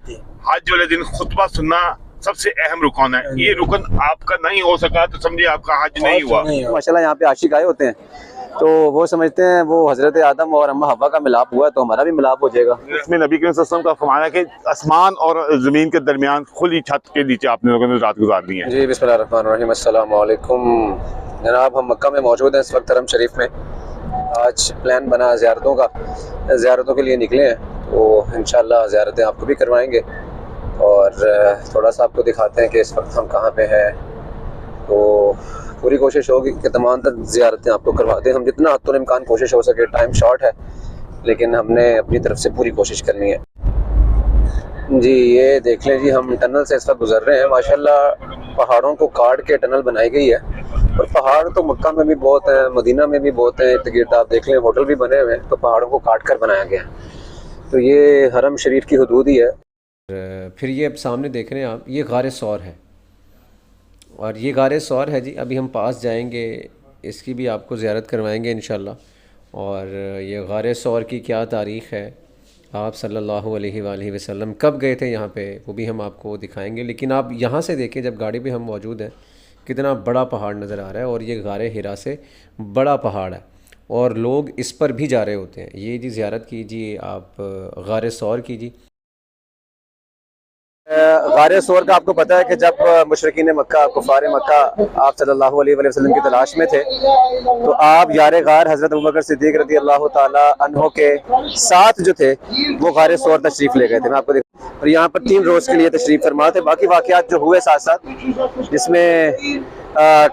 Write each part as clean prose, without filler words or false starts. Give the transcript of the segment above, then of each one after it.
हज वाले दिन खुतबा सुनना सबसे अहम रुकन है। ये रुकन आपका नहीं हो सका तो समझिए आपका हज नहीं हुआ। माशाल्लाह यहाँ पे आशिक आए होते हैं तो वो समझते हैं वो हजरत आदम और अम्मा हव्वा का मिलाप हुआ तो हमारा भी मिलाप हो जाएगा। इसमें नबी करीम सल्लल्लाहु अलैहि वसल्लम का फरमाना है कि आसमान और ज़मीन के दरमियान खुली छत के नीचे आपने लोगों ने रात गुजारनी है। जी बिस्मिल्लाहिर्रहमानिर्रहीम, अस्सलाम वालेकुम जनाब। हम मक्का में मौजूद हैं इस वक्त हरम शरीफ में। आज प्लान बना ज़ियारतों के लिए निकले हैं तो इंशाअल्लाह ज़ियारतें आपको भी करवाएंगे और थोड़ा सा आपको दिखाते हैं कि इस वक्त हम कहाँ पे हैं। तो पूरी कोशिश होगी कि तमाम तक ज़ियारतें आपको करवा दें। हम जितना हद इम्कान कोशिश हो सके, टाइम शॉर्ट है लेकिन हमने अपनी तरफ से पूरी कोशिश करनी है। जी ये देख लें जी, हम टनल से इस वक्त गुजर रहे हैं। माशाल्लाह पहाड़ों को काट के टनल बनाई गई है और पहाड़ तो मक्का में भी बहुत हैं, मदीना में भी बहुत हैं। इर्द गिर्द आप देख लें होटल भी बने हुए हैं तो पहाड़ों को काट कर बनाया गया है। तो ये हरम शरीफ की हदूद ही है। फिर ये अब सामने देख रहे हैं आप, ये गारे सौर है और ये गारे सौर है जी। अभी हम पास जाएंगे, इसकी भी आपको ज़ियारत करवाएंगे इंशाल्लाह। और ये गारे सौर की क्या तारीख़ है, आप सल्लल्लाहु अलैहि वसल्लम कब गए थे यहाँ पे, वो भी हम आपको दिखाएंगे। लेकिन आप यहाँ से देखें, जब गाड़ी पे हम मौजूद हैं, कितना बड़ा पहाड़ नज़र आ रहा है और ये गारे हिरा से बड़ा पहाड़ है और लोग इस पर भी जा रहे होते हैं। ये जी ज़ियारत कीजिए आप, गारे सौर कीजिए। गारे सौर का आपको पता है कि जब मुशरिकीन मक्का, कुफार मक्का आप सल्लल्लाहु अलैहि वसल्लम की तलाश में थे तो आप यारे गार हज़रत अबू बकर सिद्दीक़ रज़ी अल्लाह ताला अन्हो के साथ जो थे वो गारे सौर तशरीफ़ ले गए थे। मैं आपको और यहाँ पर 3 रोज़ के लिए तशरीफ़ फरमा थे। बाकी वाक़यात जो हुए साथ साथ, जिसमें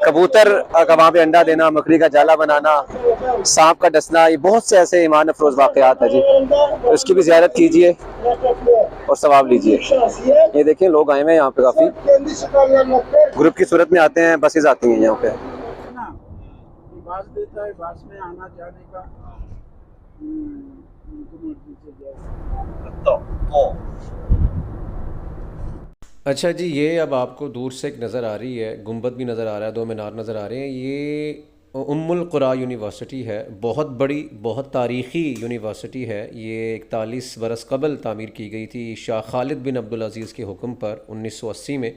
कबूतर का वहाँ पे अंडा देना, मकड़ी का जाला बनाना, सांप का डसना, ये बहुत से ऐसे ईमान अफरोज़ वाक़यात है जी। तो इसकी भी ज़ियारत कीजिए और सवाब लीजिए। ये देखिए लोग आए हुए हैं यहाँ पे, काफ़ी ग्रुप की सूरत में आते हैं, बसेज आती हैं यहाँ पे। अच्छा जी, ये अब आपको दूर से एक नज़र आ रही है, गुंबद भी नज़र आ रहा है, 2 मीनार नज़र आ रहे हैं। ये उम्मुल कुरा यूनिवर्सिटी है, बहुत बड़ी, बहुत तारीख़ी यूनिवर्सिटी है। ये 41 बरस कबल तामीर की गई थी शाह खालिद बिन अब्दुल अज़ीज़ के हुक्म पर 1980 में।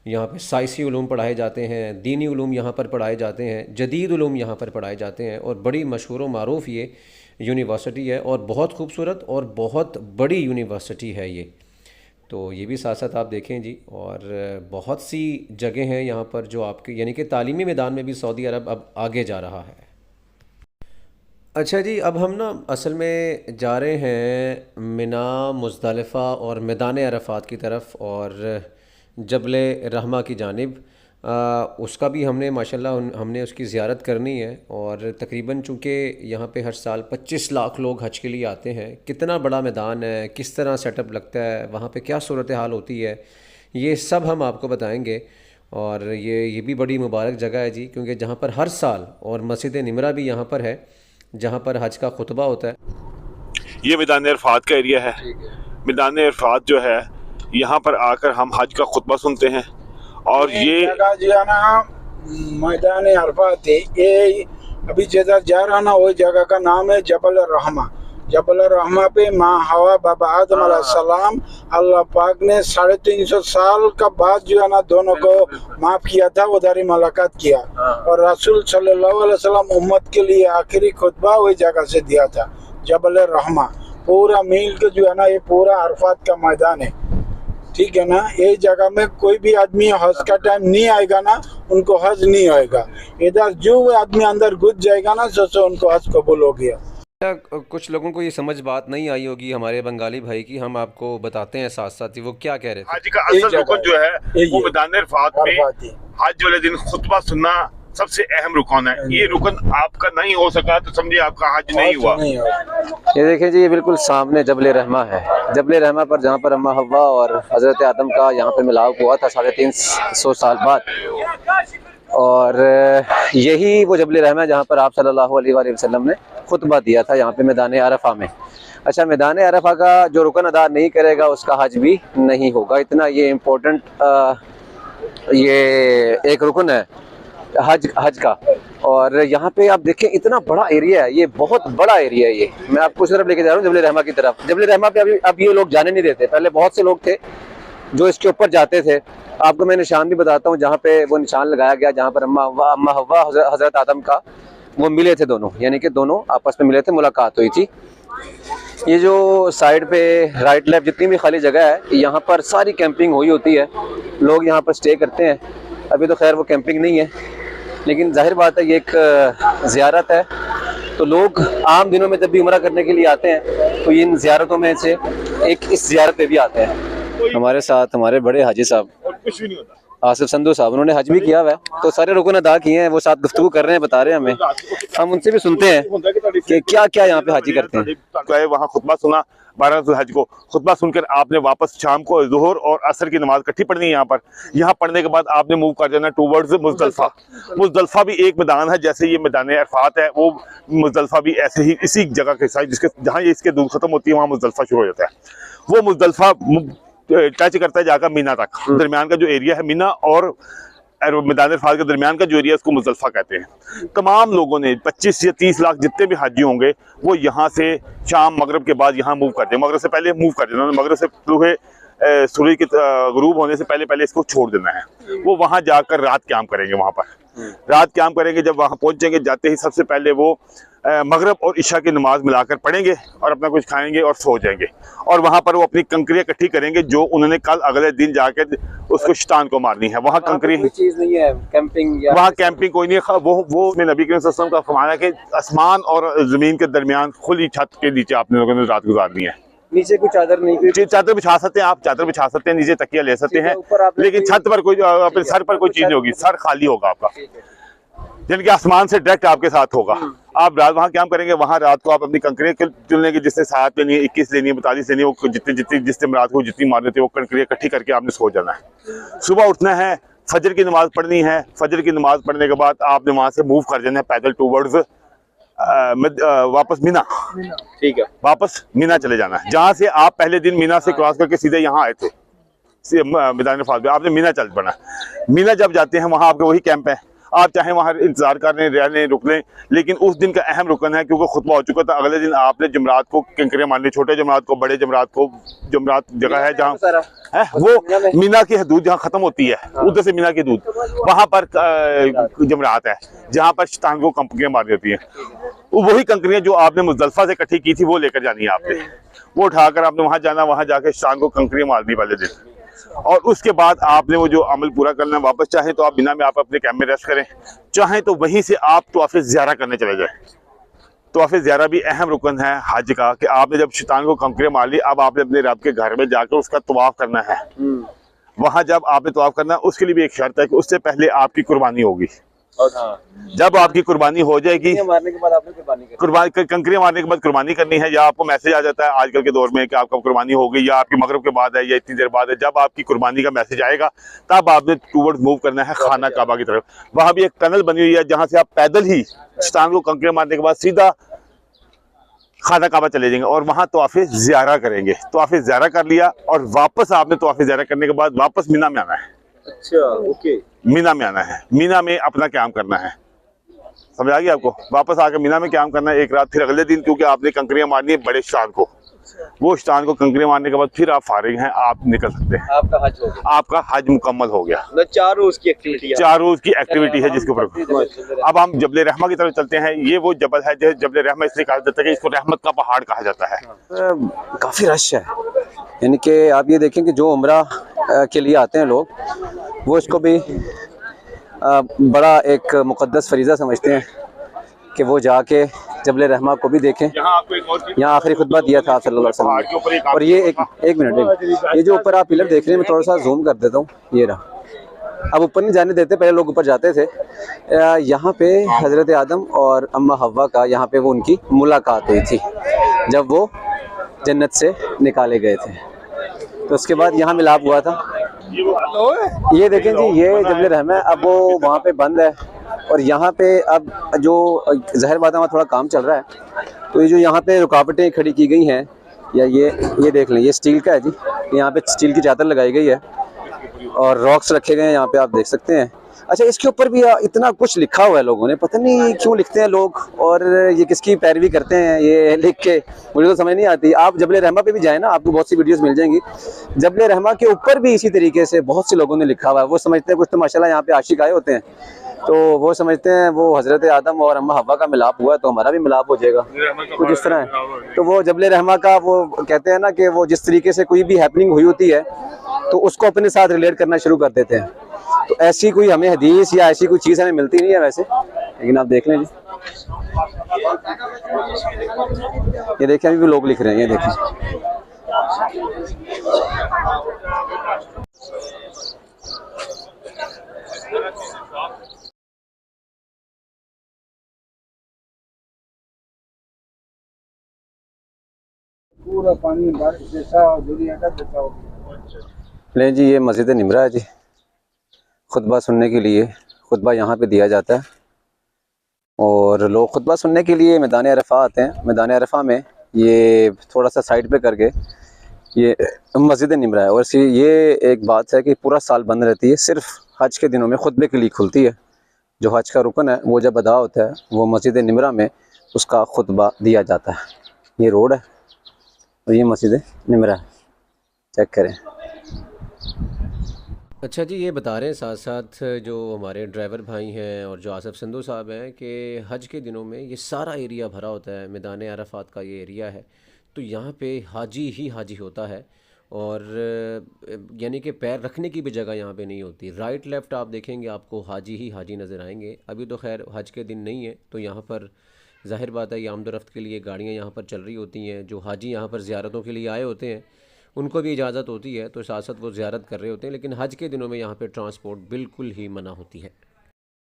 यहाँ पे साइंसी उलूम पढ़ाए जाते हैं, दीनी उलूम यहाँ पर पढ़ाए जाते हैं, जदीद उलूम यहाँ पर पढ़ाए जाते हैं और बड़ी मशहूर व मारूफ़ ये यूनिवर्सिटी है और बहुत खूबसूरत और बहुत बड़ी यूनिवर्सिटी है ये। तो ये भी साथ साथ आप देखें जी। और बहुत सी जगह हैं यहाँ पर जो आपके यानी कि तालीमी मैदान में भी सऊदी अरब अब आगे जा रहा है। अच्छा जी, अब हम ना असल में जा रहे हैं मिना, मुज़दलिफ़ा और मैदान अरफ़ात की तरफ और जबल रहमा की जानिब। उसका भी हमने माशाल्लाह हमने उसकी ज़ियारत करनी है। और तकरीबन चूँकि यहाँ पे हर साल 25 लाख लोग हज के लिए आते हैं, कितना बड़ा मैदान है, किस तरह सेटअप लगता है, वहाँ पे क्या सूरत हाल होती है, ये सब हम आपको बताएंगे। और ये भी बड़ी मुबारक जगह है जी, क्योंकि जहाँ पर हर साल, और मस्जिद निमरा भी यहाँ पर है जहाँ पर हज का खुतबा होता है। ये मैदान अरफात का एरिया है। मैदान अरफात जो है, यहाँ पर आकर हम हज का खुतबा सुनते हैं। और ये जगह जो है ना मैदान अरफात है, ये अभी जगह जा रहा ना, वो जगह का नाम है जबल रहमा। जबल रहमा पे माँ हवा बाबा आदम अलैहिस्सलाम, अल्लाह पाक ने 350 साल का बाद जो है ना दोनों को माफ किया था, उधर मुलाकात किया। और रसूल सल्लल्लाहु अलैहि वसल्लम उम्मत के लिए आखिरी खुतबा वही जगह से दिया था, जबल रहमा। पूरा मील के जो है ना ये पूरा अरफात का मैदान है, ठीक है ना। ये जगह में कोई भी आदमी हज का टाइम नहीं आएगा ना, उनको हज नहीं होएगा। इधर जो आदमी अंदर घुस जाएगा ना, सोचो उनको हज कबूल हो गया। कुछ लोगों को ये समझ बात नहीं आई होगी हमारे बंगाली भाई की, हम आपको बताते हैं साथ साथ ही वो क्या कह रहे थे। हज का असल रुकन जो है वो मैदान अरफात में हज वाले दिन खुतबा सुनना सबसे अहम रुकन है। ये रुकन आपका नहीं हो सका तो समझिए आपका हज नहीं हुआ। ये देखें जी, ये बिल्कुल सामने जबल रहमा है। जबल रहमा पर जहाँ पर अम्मा हव्वा और हज़रत आदम का यहाँ पर मिलाप हुआ था 350 साल बाद। और यही वो जबल रहमा है जहाँ पर आप सल्लल्लाहु अलैहि वसल्लम ने खुतबा दिया था, यहाँ पे मैदान अरफा में। अच्छा, मैदान अरफा का जो रुकन अदा नहीं करेगा उसका हज भी नहीं होगा। इतना ये इम्पोर्टेंट ये एक रुकन है हज का। और यहाँ पे आप देखें इतना बड़ा एरिया है, ये बहुत बड़ा एरिया है। ये मैं आपको उस तरफ लेके जा रहा हूँ, जबल रहमा की तरफ। जबल रहमा पे अभी अब ये लोग जाने नहीं देते, पहले बहुत से लोग थे जो इसके ऊपर जाते थे। आपको मैं निशान भी बताता हूँ, जहाँ पे वो निशान लगाया गया, जहाँ पर अम्मा हव्वा हजरत आदम का वो मिले थे दोनों, यानी कि दोनों आपस में मिले थे, मुलाकात हुई थी। ये जो साइड पे राइट लेफ्ट जितनी भी खाली जगह है, यहाँ पर सारी कैंपिंग हुई होती है, लोग यहाँ पर स्टे करते हैं। अभी तो खैर वो कैंपिंग नहीं है, लेकिन जाहिर बात है ये एक ज़ियारत है, तो लोग आम दिनों में जब भी उम्रा करने के लिए आते हैं तो इन ज़ियारतों में से एक इस ज़ियारत पे भी आते हैं। हमारे साथ हमारे बड़े हाजी साहब कुछ भी नहीं होता। आसिफ संधू साहब, उन्होंने हज भी किया हुआ है, तो सारे रुकन अदा किए हैं, वो साथ गुफ्तगू कर रहे हैं, बता रहे हैं हमें। हम उनसे भी सुनते हैं कि क्या क्या यहाँ पे हाजी करते हैं। वहाँ खुतबा सुना 12 हज को, खुतबा सुनकर आपने वापस शाम को ज़ोहर और असर की नमाज इकट्ठी पढ़नी है यहाँ पर। यहाँ पढ़ने के बाद आपने मूव कर जाना टूवर्ड्स मुज़दलिफ़ा। मुज़दलिफ़ा भी एक मैदान है, जैसे ये मैदान अरफात है, वो मुज़दलिफ़ा भी ऐसे ही इसी जगह के साथ जिसके जहाँ ये इसके दूर खत्म होती है वहाँ मुज़दलिफ़ा शुरू हो जाता है। वो मुज़दलिफ़ा टच करता है जाकर मीना तक, दरमियान का जो एरिया है मीना और मैदान अरफात के दरमियान का जो एरिया है उसको मुज़दलिफ़ा कहते हैं। तमाम लोगों ने 25 या 30 लाख जितने भी हाजी होंगे वो यहाँ से शाम मगरब के बाद यहाँ मूव कर दें, मगरब से पहले मूव कर देना, मगरब से सूरज के गुरूब होने से पहले पहले इसको छोड़ देना है। वो वहाँ जाकर रात क्याम करेंगे, वहाँ पर रात क्याम करेंगे। जब वहाँ पहुँचेंगे जाते ही सबसे पहले वो मगरब और इशा की नमाज मिलाकर पढ़ेंगे और अपना कुछ खाएंगे और सो जाएंगे। और वहाँ पर वो अपनी कंकरियाँ इकट्ठी करेंगे जो उन्होंने कल अगले दिन जाकर उसको शैतान को मारनी है। वहाँ कंकरी चीज नहीं है कैंपिंग, वहाँ कैंपिंग कोई नहीं है। वो नबी करीम सल्लल्लाहु अलैहि वसल्लम का फरमाना है कि आसमान और जमीन के दरमियान खुली छत के नीचे आपने लोगों ने रात गुजारनी है। नीचे कोई चादर नहीं, कोई चादर बिछा सकते हैं, आप चादर बिछा सकते हैं, नीचे तकिया ले सकते हैं, लेकिन छत पर कोई अपने सर पर कोई चीज नहीं होगी, सर खाली होगा आपका, यानी कि आसमान से डायरेक्ट आपके साथ होगा। आप रात वहाँ क्या करेंगे, वहाँ रात को आप अपनी कंकरियाँ चुनने की, जिसने 7 लेनी है, 21 लेनी है, 42 लेनी है, वो जितने रात को जितनी मारने थे वो कंकरियाँ इकट्ठी करके आपने सो जाना है। सुबह उठना है, फजर की नमाज पढ़नी है, फजर की नमाज पढ़ने के बाद आपने वहाँ से मूव कर जाना है पैदल टूवर्ड्स वापस मीना। ठीक है, वापस मीना चले जाना है, जहाँ से आप पहले दिन मीना से क्रॉस करके सीधे यहाँ आए थे मैदान अरफात में, आपने मीना चल पड़ना। मीना जब जाते हैं वहाँ आपका वही कैंप है, आप चाहे वहाँ इंतजार कर लें, रह लें, रुक लें, लेकिन उस दिन का अहम रुकन है क्योंकि खुतबा हो चुका था। अगले दिन आपने जमरात को कंकरियाँ मारनी, छोटे जमरात को, बड़े जमरात को। जमरात जगह है जहाँ है वो मीना की हदूद जहाँ खत्म होती है, उधर से मीना की हदूद, वहाँ पर जमरात है जहाँ पर शैतान को कंकरियाँ मारी जाती हैं। वही कंकरियाँ जो आपने मुज़दलिफ़ा से इकट्ठी की थी वो लेकर जानी है आपने, वो उठाकर आपने वहाँ जाना, वहाँ जाकर शैतान को कंकरियाँ मारनी वाले दिन। और उसके बाद आपने वो जो अमल पूरा करना है। वापस चाहे तो आप बिना में आप अपने कैंप में रेस्ट करें, चाहे तो वहीं से आप तवाफ़े ज़ियारा करने चले जाएं। तवाफ़े ज़ियारा भी अहम रुकन है हज का कि आपने जब शैतान को कंकरियाँ मार ली, अब आपने अपने रब के घर में जाकर उसका तवाफ़ करना है। वहाँ जब आपने तवाफ़ करना है उसके लिए भी एक शर्त है कि उससे पहले आपकी कुर्बानी होगी। जब आपकी कुर्बानी हो जाएगी, मारने के बाद आपने कंकरियाँ मारने के बाद कुर्बानी करनी है, या आपको मैसेज आ जाता है आजकल के दौर में कि आपका कुर्बानी हो गई, या आपकी मगरिब के बाद है, या इतनी देर बाद है, जब आपकी कुर्बानी का मैसेज आएगा तब आपने टूवर्ड्स मूव करना है खाना काबा की तरफ। वहाँ भी एक टनल बनी हुई है जहाँ से आप पैदल ही शैतान को कंकरियाँ मारने के बाद सीधा खाना काबा चले जाएंगे और वहाँ तवाफ़े ज़ियारा करेंगे। तवाफ़े ज़ियारा कर लिया और वापस आपने तवाफ़े ज़ियारा करने के बाद वापस मीना में आना है। अच्छा, ओके, मीना में आना है, मीना में अपना क्याम करना है। समझ आ गया आपको? वापस आकर मीना में क्याम करना है एक रात, फिर अगले दिन क्योंकि आपने कंकरियाँ मारनी है बड़े शैतान को, वो शैतान को कंकरियाँ मारने के बाद फिर आप फारिग हैं, आप निकल सकते हैं। आपका हज हो गया, आपका हज मुकम्मल हो गया। 4 रोज़ की एक्टिविटी, 4 रोज़ की एक्टिविटी है जिसके ऊपर। अब हम जबल रहमा की तरफ चलते हैं। ये वो जबल है जो जबल रहमा इसलिए कहा जाता है कि इसको रहमत का पहाड़ कहा जाता है। काफ़ी रश है, यानी कि आप ये देखें कि जो उम्रा के लिए आते हैं लोग, वो इसको भी बड़ा एक मुक़द्दस फरीज़ा समझते हैं कि वो जाके जबल रहमा को भी देखें। यहाँ आखिरी खुतबा दिया था सल्लल्लाहु अलैहि वसल्लम। और ये एक मिनट, ये जो ऊपर आप पिलर देख रहे हैं, मैं थोड़ा सा जूम कर देता हूँ, ये रहा। अब ऊपर नहीं जाने देते, पहले लोग ऊपर जाते थे। यहाँ पे हज़रत आदम और अम्मा हव्वा का यहाँ पे वो उनकी मुलाकात हुई थी जब वो जन्नत से निकाले गए थे, तो उसके बाद यहाँ मिलाप हुआ था। ये देखें जी, ये जबल रहमा है, अब वो वहाँ पे बंद है और यहाँ पे अब जो ज़ाहिर बात है वहाँ थोड़ा काम चल रहा है, तो ये जो यहाँ पे रुकावटें खड़ी की गई हैं, या ये देख लें, ये स्टील का है जी, यहाँ पे स्टील की चादर लगाई गई है और रॉक्स रखे गए हैं यहाँ पे, आप देख सकते हैं। अच्छा, इसके ऊपर भी इतना कुछ लिखा हुआ है लोगों ने, पता नहीं क्यों लिखते हैं लोग, और ये किसकी पैरवी करते हैं ये लिख के, मुझे तो समझ नहीं आती। आप जबल रहमा पे भी जाए ना, आपको बहुत सी वीडियोस मिल जाएंगी। जबल रहमा के ऊपर भी इसी तरीके से बहुत से लोगों ने लिखा हुआ है। वो समझते हैं कुछ तो माशाल्लाह यहाँ पे आशिक आए होते हैं, तो वो समझते हैं वो हजरत आदम और अम्मा हव्वा का मिलाप हुआ है तो हमारा भी मिलाप हो जाएगा, कुछ इस तरह है। तो वो जबल रहमा का वो कहते हैं ना कि वो जिस तरीके से कोई भी हैपनिंग हुई होती है तो उसको अपने साथ रिलेट करना शुरू कर देते हैं। तो ऐसी कोई हमें हदीस या ऐसी कोई चीज़ हमें मिलती नहीं है वैसे, लेकिन आप देख लें जी, ये देखें अभी भी लोग लिख रहे हैं, ये देखें। पूरा पानी बारिश जैसा दुनिया का जैसा हो गया। ले जी, ये मस्जिद निमरा है जी। खुतबा सुनने के लिए खुतबा यहाँ पे दिया जाता है और लोग खुतबा सुनने के लिए मैदान अरफा आते हैं। मैदान अरफा में ये थोड़ा सा साइड पे करके ये मस्जिद निमरा है। और ये एक बात है कि पूरा साल बंद रहती है, सिर्फ हज के दिनों में खुतबे के लिए खुलती है। जो हज का रुकन है वो जब अदा होता है वो मस्जिद निमरा में उसका खुतबा दिया जाता है। ये रोड है और ये मस्जिद निमरा है, चेक करें। अच्छा जी, ये बता रहे हैं साथ साथ जो हमारे ड्राइवर भाई हैं और जो आसिफ संधू साहब हैं कि हज के दिनों में ये सारा एरिया भरा होता है। मैदान अरफात का ये एरिया है तो यहाँ पे हाजी ही हाजी होता है और यानी कि पैर रखने की भी जगह यहाँ पे नहीं होती। राइट लेफ़्ट आप देखेंगे आपको हाजी ही हाजी नज़र आएंगे। अभी तो खैर हज के दिन नहीं है तो यहाँ पर ज़ाहिर बात है ये आमदोरफ्त के लिए गाड़ियाँ यहाँ पर चल रही होती हैं। जो हाजी यहाँ पर ज़ियारतों के लिए आए होते हैं उनको भी इजाज़त होती है तो साथ साथ वो ज़ियारत कर रहे होते हैं, लेकिन हज के दिनों में यहाँ पे ट्रांसपोर्ट बिल्कुल ही मना होती है।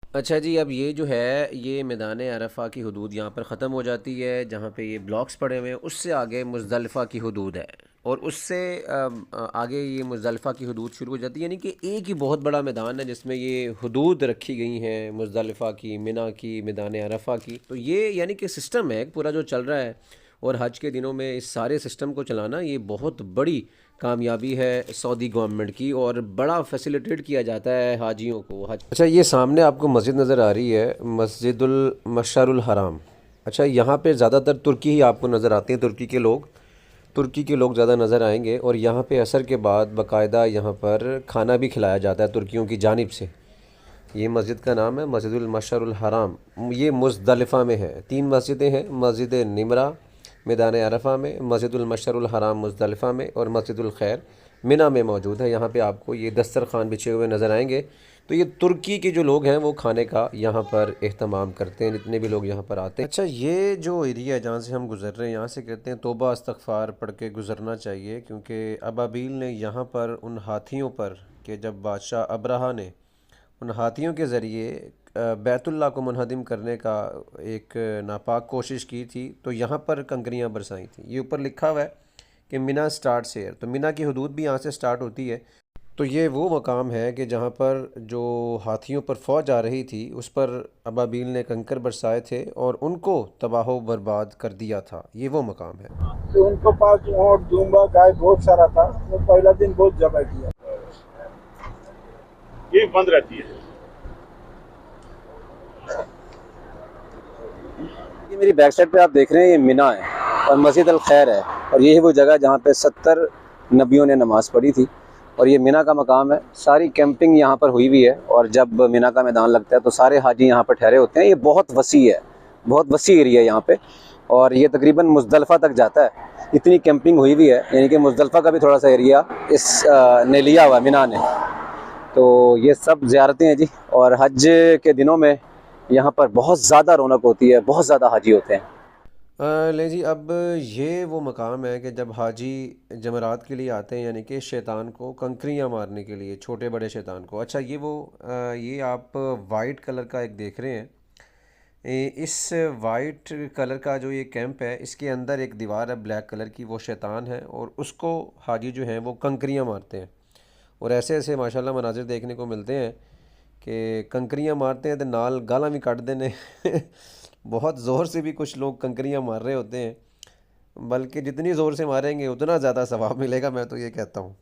अच्छा जी, अब ये जो है ये मैदान अरफा की हदूद यहाँ पर ख़त्म हो जाती है जहाँ पे ये ब्लॉक्स पड़े हुए हैं। उससे आगे मुज़दलिफ़ा की हदूद है और उससे आगे ये मुज़दलिफ़ा की हदूद शुरू हो जाती है। यानी कि एक ही बहुत बड़ा मैदान है जिसमें ये हदूद रखी गई हैं मुज़दलिफ़ा की, मिना की, मैदान अरफा की। तो ये यानी कि सिस्टम है पूरा जो चल रहा है और हज के दिनों में इस सारे सिस्टम को चलाना ये बहुत बड़ी कामयाबी है सऊदी गवर्नमेंट की और बड़ा फैसिलिटेट किया जाता है हाजियों को हज। अच्छा, ये सामने आपको मस्जिद नज़र आ रही है, मस्जिदुल मशअरुल हराम। अच्छा, यहाँ पे ज़्यादातर तुर्की ही आपको नज़र आते हैं, तुर्की के लोग ज़्यादा नज़र आएंगे और यहाँ पे असर के बाद बाकायदा यहाँ पर खाना भी खिलाया जाता है तुर्कियों की जानिब से। ये मस्जिद का नाम है मस्जिदुल मशअरुल हराम। ये मुज़दलिफ़ा में है। 3 मस्जिदें हैं, मस्जिद निमरा मैदान अरफा में, मस्जिदुल मशअरुल हराम मुज़दलिफ़ा में और मस्जिदुल खैर मिना में मौजूद है। यहाँ पे आपको ये दस्तरखान बिछे हुए नज़र आएंगे। तो ये तुर्की के जो लोग हैं वो खाने का यहाँ पर एहतमाम करते हैं, जितने भी लोग यहाँ पर आते हैं। अच्छा, ये जो एरिया है जहाँ से हम गुज़र रहे हैं यहाँ से कहते हैं तौबा इस्तग़फ़ार पढ़ के गुज़रना चाहिए, क्योंकि अबाबील ने यहाँ पर उन हाथियों पर कि जब बादशाह अबरहा ने उन हाथियों के ज़रिए बैतुल्लाह को मुनहदिम करने का एक नापाक कोशिश की थी तो यहाँ पर कंकरियाँ बरसाई थी। ये ऊपर लिखा हुआ है कि मिना स्टार्ट से, तो मिना की हदूद भी यहाँ से स्टार्ट होती है। तो ये वो मकाम है कि जहाँ पर जो हाथियों पर फ़ौज आ रही थी उस पर अबाबील ने कंकर बरसाए थे और उनको तबाह बर्बाद कर दिया था। ये वो मकाम है। तो उनको पास ऊँट दूंबा गाय बहुत सारा था, वो पहला दिन बहुत जबा किया। ये बंद रहती है। ये मेरी बैक साइड पे आप देख रहे हैं ये मिना है और मस्जिद अल खैर है और ये है वो जगह जहाँ पे 70 नबियों ने नमाज़ पढ़ी थी और ये मिना का मकाम है। सारी कैंपिंग यहाँ पर हुई हुई है और जब मिना का मैदान लगता है तो सारे हाजी यहाँ पर ठहरे होते हैं। ये बहुत वसी है, बहुत वसी एरिया है यहाँ पे और ये तकरीबन मुज़दलिफ़ा तक जाता है। इतनी कैंपिंग हुई हुई है, यानी कि मुज़दलिफ़ा का भी थोड़ा सा एरिया इस ने लिया हुआ मिना ने। तो ये सब ज़ियारतें हैं जी और हज के दिनों में यहाँ पर बहुत ज़्यादा रौनक होती है, बहुत ज़्यादा हाजी होते हैं। ले जी, अब ये वो मकाम है कि जब हाजी जमरात के लिए आते हैं, यानी कि शैतान को कंकरियाँ मारने के लिए, छोटे बड़े शैतान को। अच्छा, ये वो ये आप वाइट कलर का एक देख रहे हैं। इस वाइट कलर का जो ये कैंप है इसके अंदर एक दीवार है ब्लैक कलर की, वो शैतान है और उसको हाजी जो हैं वो कंकरियाँ मारते हैं। और ऐसे ऐसे माशाल्लाह मनाजिर देखने को मिलते हैं कि कंकरियाँ मारते हैं तो नाल गाला भी काट देने बहुत ज़ोर से भी कुछ लोग कंकरियाँ मार रहे होते हैं, बल्कि जितनी ज़ोर से मारेंगे उतना ज़्यादा सवाब मिलेगा, मैं तो ये कहता हूँ।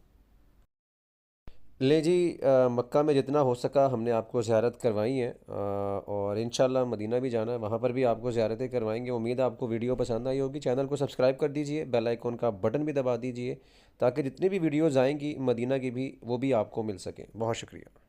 ले जी, मक्का में जितना हो सका हमने आपको ज़ियारत करवाई है, और इंशाल्लाह मदीना भी जाना है, वहाँ पर भी आपको ज़ियारतें करवाएंगे। उम्मीद है आपको वीडियो पसंद आई होगी। चैनल को सब्सक्राइब कर दीजिए, बेल आइकॉन का बटन भी दबा दीजिए ताकि जितनी भी वीडियोज़ आएंगी मदीना की भी वो भी आपको मिल सकें। बहुत शुक्रिया।